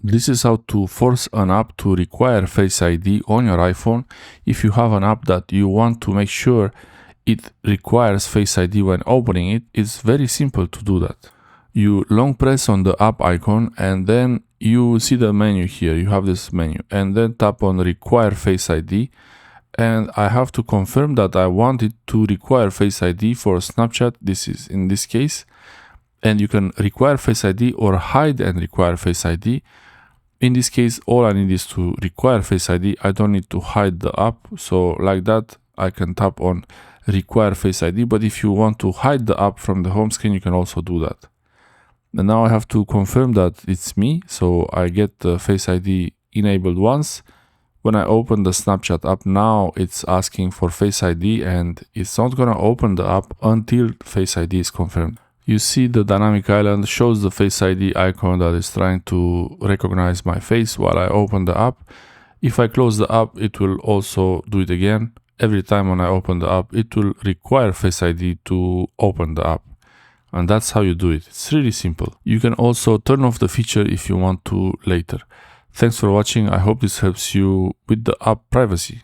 This is how to force an app to require Face ID on your iPhone. If you have an app that you want to make sure it requires Face ID when opening it, it's very simple to do that. You long press on the app icon and then you see the menu here. You have this menu and then tap on require Face ID. And I have to confirm that I want it to require Face ID for Snapchat. This is in this case. And you can require Face ID or hide and require Face ID. In this case, all I need is to require Face ID. I don't need to hide the app. So like that, I can tap on require Face ID. But if you want to hide the app from the home screen, you can also do that. And now I have to confirm that it's me. So I get the Face ID enabled once. When I open the Snapchat app, now it's asking for Face ID and it's not gonna open the app until Face ID is confirmed. You see the dynamic island shows the Face ID icon that is trying to recognize my face while I open the app. If I close the app, it will also do it again. Every time when I open the app, it will require Face ID to open the app. And that's how you do it. It's really simple. You can also turn off the feature if you want to later. Thanks for watching. I hope this helps you with the app privacy.